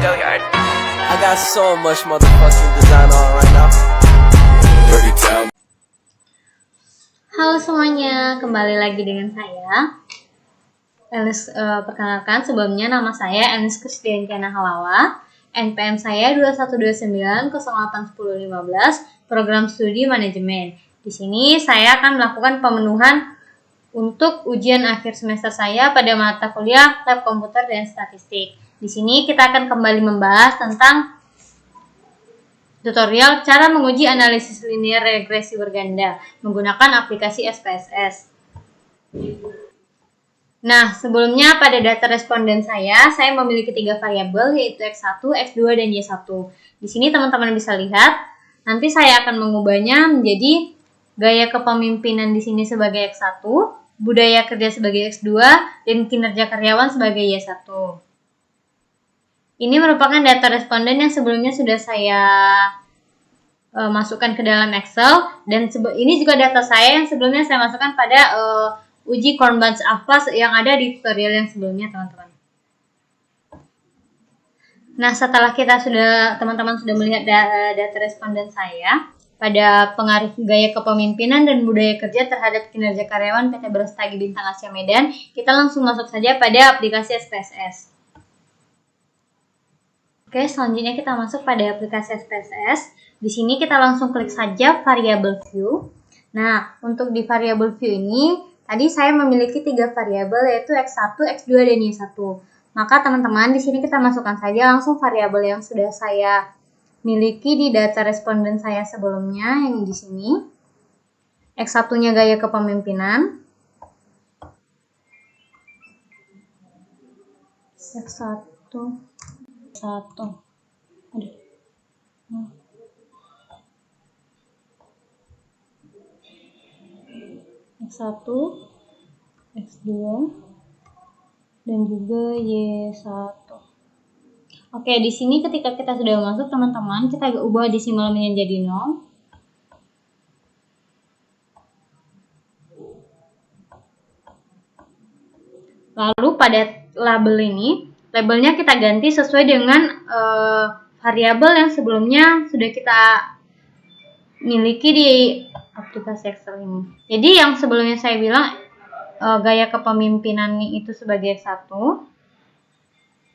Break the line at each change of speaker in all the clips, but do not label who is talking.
I got so much motherfucking design on right now.
Halo semuanya, kembali lagi dengan saya Elis. Perkenalkan, sebelumnya nama saya Elis Kristiantiana Halawa, NPM saya 2129081015, program studi manajemen. Di sini saya akan melakukan pemenuhan untuk ujian akhir semester saya pada mata kuliah Lab Komputer dan Statistik. Di sini kita akan kembali membahas tentang tutorial cara menguji analisis linear regresi berganda menggunakan aplikasi SPSS. Nah, sebelumnya pada data responden saya memiliki 3 variabel, yaitu X1, X2, dan Y1. Di sini teman-teman bisa lihat, nanti saya akan mengubahnya menjadi gaya kepemimpinan di sini sebagai X1, budaya kerja sebagai X2, dan kinerja karyawan sebagai Y1. Ini merupakan data responden yang sebelumnya sudah saya masukkan ke dalam Excel, dan ini juga data saya yang sebelumnya saya masukkan pada uji Cornbands Atlas yang ada di tutorial yang sebelumnya, teman-teman. Nah, setelah teman-teman sudah melihat data responden saya pada pengaruh gaya kepemimpinan dan budaya kerja terhadap kinerja karyawan PT Brastagi Bintang Asia Medan, kita langsung masuk saja pada aplikasi SPSS. Oke, selanjutnya kita masuk pada aplikasi SPSS. Di sini kita langsung klik saja variabel view. Nah, untuk di variabel view ini, tadi saya memiliki 3 variabel, yaitu X1, X2, dan Y1. Maka teman-teman, di sini kita masukkan saja langsung variabel yang sudah saya miliki di data responden saya sebelumnya, yang di sini. X1-nya gaya kepemimpinan. X1. X1, X2, dan juga Y1. Oke, di sini ketika kita sudah masuk, teman-teman, kita ubah desimal menjadi 0. Lalu pada labelnya kita ganti sesuai dengan variabel yang sebelumnya sudah kita miliki di aplikasi Excel ini. Jadi yang sebelumnya saya bilang gaya kepemimpinan itu sebagai X1,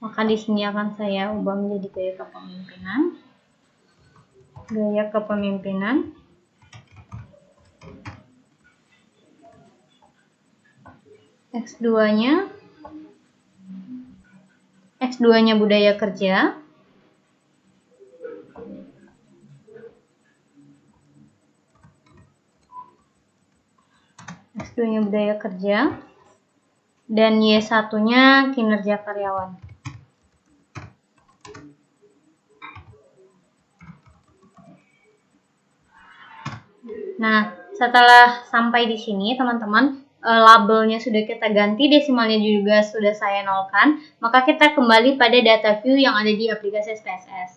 maka di sini akan saya ubah menjadi gaya kepemimpinan. X2-nya budaya kerja. X2-nya budaya kerja. Dan Y1-nya kinerja karyawan. Nah, setelah sampai di sini, teman-teman, labelnya sudah kita ganti, desimalnya juga sudah saya nolkan, maka kita kembali pada data view yang ada di aplikasi SPSS.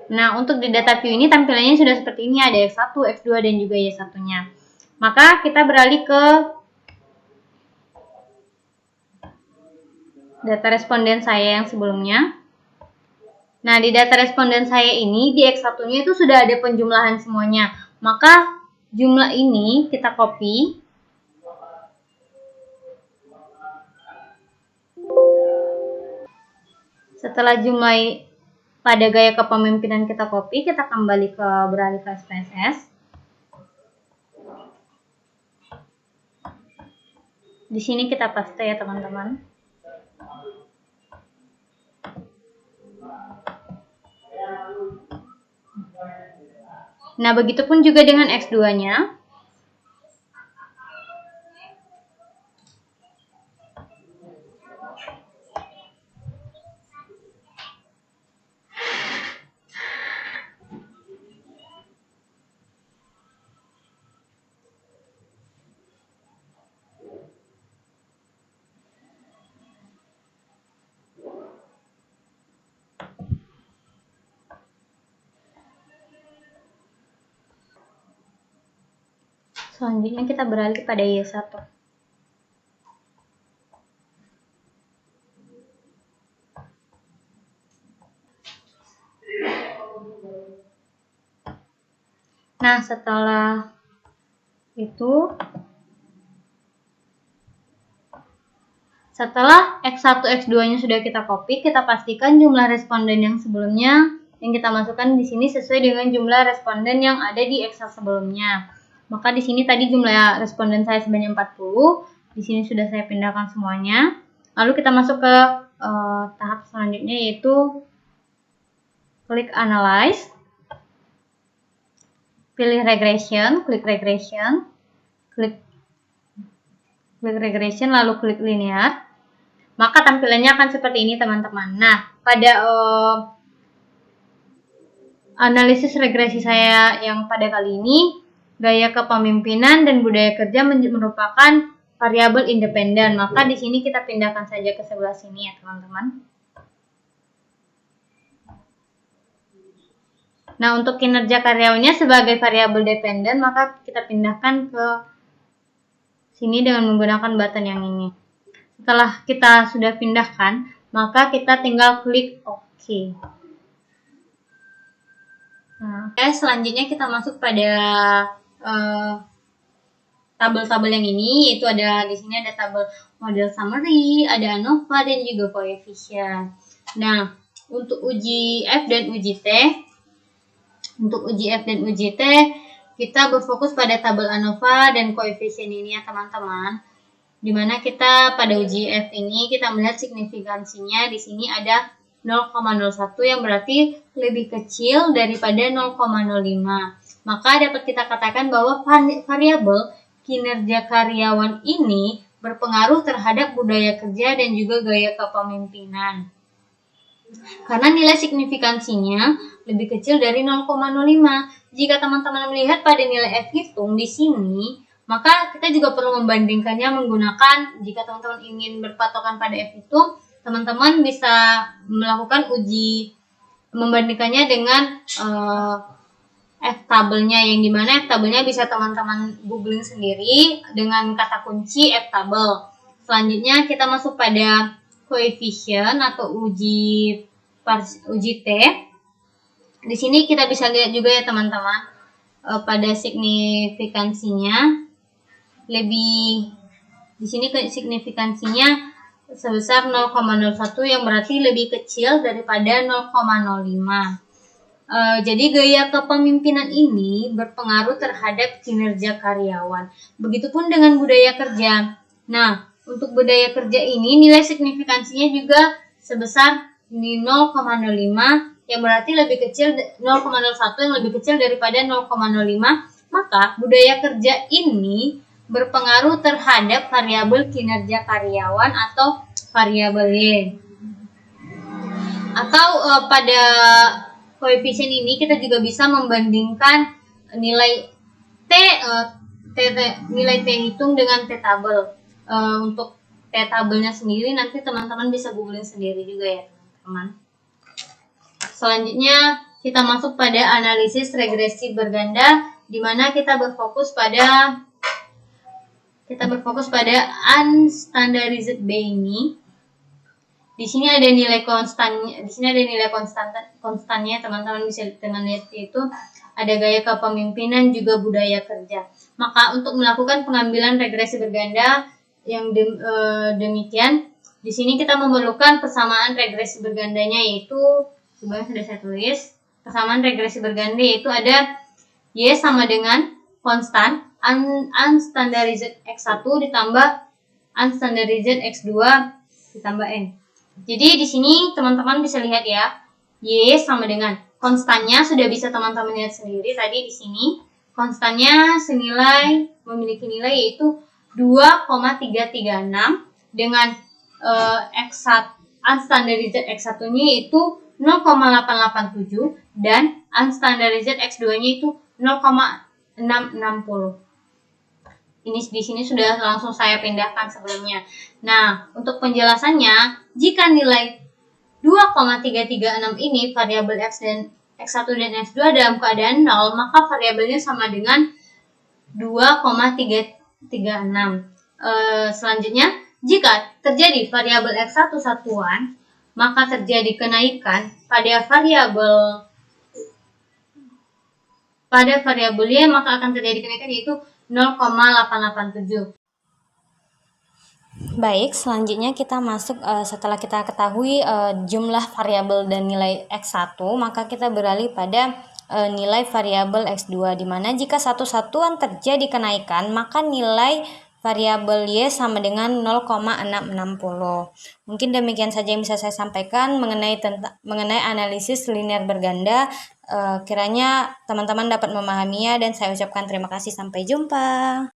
Nah, untuk di data view ini tampilannya sudah seperti ini, ada X1, X2, dan juga Y1-nya. Maka kita beralih ke data responden saya yang sebelumnya. Nah, di data responden saya ini, di X1-nya itu sudah ada penjumlahan semuanya. Maka jumlah ini kita copy. Setelah jumlah pada gaya kepemimpinan kita copy, kita kembali beralih ke SPSS. Di sini kita paste ya, teman-teman. Nah, begitupun juga dengan X2-nya. Selanjutnya kita beralih pada Y1. Nah, setelah itu, setelah X1, X2-nya sudah kita copy, kita pastikan jumlah responden yang sebelumnya yang kita masukkan di sini sesuai dengan jumlah responden yang ada di Excel sebelumnya. Maka di sini tadi jumlah responden saya sebanyak 40, di sini sudah saya pindahkan semuanya. Lalu kita masuk ke tahap selanjutnya, yaitu klik Analyze, pilih Regression, klik Regression, klik regression, lalu klik linear. Maka tampilannya akan seperti ini, teman-teman. Nah, pada analisis regresi saya yang pada kali ini, gaya kepemimpinan dan budaya kerja merupakan variabel independen. Maka di sini kita pindahkan saja ke sebelah sini ya, teman-teman. Nah, untuk kinerja karyawannya sebagai variabel dependen, maka kita pindahkan ke sini dengan menggunakan button yang ini. Setelah kita sudah pindahkan, maka kita tinggal klik OK. Nah, selanjutnya kita masuk pada tabel-tabel yang ini, yaitu ada di sini ada tabel model summary, ada ANOVA dan juga coefficient. Nah, untuk uji F dan uji T, kita berfokus pada tabel ANOVA dan koefisien ini ya, teman-teman. Dimana kita pada uji F ini kita melihat signifikansinya di sini ada 0,01 yang berarti lebih kecil daripada 0,05. Maka dapat kita katakan bahwa variabel kinerja karyawan ini berpengaruh terhadap budaya kerja dan juga gaya kepemimpinan. Karena nilai signifikansinya lebih kecil dari 0,05. Jika teman-teman melihat pada nilai F hitung di sini, maka kita juga perlu membandingkannya menggunakan, jika teman-teman ingin berpatokan pada F hitung, teman-teman bisa melakukan uji membandingkannya dengan F tabelnya, yang dimana F tabelnya bisa teman-teman googling sendiri dengan kata kunci F tabel. Selanjutnya kita masuk pada coefficient atau uji T. Di sini kita bisa lihat juga ya teman-teman, pada signifikansinya di sini signifikansinya sebesar 0,01 yang berarti lebih kecil daripada 0,05. Jadi gaya kepemimpinan ini berpengaruh terhadap kinerja karyawan. Begitupun dengan budaya kerja. Nah, untuk budaya kerja ini nilai signifikansinya juga sebesar 0,05 yang berarti lebih kecil 0,01 yang lebih kecil daripada 0,05, maka budaya kerja ini berpengaruh terhadap variabel kinerja karyawan atau variabel Y. Atau pada koefisien ini kita juga bisa membandingkan nilai nilai T hitung dengan T tabel. Untuk T tabelnya sendiri nanti teman-teman bisa googling sendiri juga ya teman-teman. Selanjutnya kita masuk pada analisis regresi berganda, di mana kita berfokus pada unstandardized B ini. Di sini ada nilai konstannya, teman-teman bisa lihat, itu ada gaya kepemimpinan juga budaya kerja. Maka untuk melakukan pengambilan regresi berganda yang demikian, di sini kita memerlukan persamaan regresi bergandanya, yaitu sebenarnya sudah saya tulis. Persamaan regresi berganda yaitu ada Y sama dengan konstan unstandardized X1 ditambah unstandardized X2 ditambah N. Jadi di sini teman-teman bisa lihat ya, Y sama dengan konstannya sudah bisa teman-teman lihat sendiri tadi di sini. Konstannya memiliki nilai yaitu 2,336 dengan X1 unstandardized X1-nya yaitu 0,887 dan unstandardized X2-nya itu 0,660. Ini di sini sudah langsung saya pindahkan sebelumnya. Nah, untuk penjelasannya, jika nilai 2,336 ini variabel X1 dan X2 dalam keadaan 0, maka variabelnya sama dengan 2,336. Selanjutnya, jika terjadi variabel X1 satuan, maka terjadi kenaikan pada variabel pada variabel Y, maka akan terjadi kenaikan yaitu 0,887. Baik, selanjutnya kita masuk setelah kita ketahui jumlah variabel dan nilai X1, maka kita beralih pada nilai variabel X2, di mana jika satu satuan terjadi kenaikan, maka nilai variabel Y sama dengan 0,660. Mungkin demikian saja yang bisa saya sampaikan mengenai analisis linear berganda. Kiranya teman-teman dapat memahaminya dan saya ucapkan terima kasih. Sampai jumpa.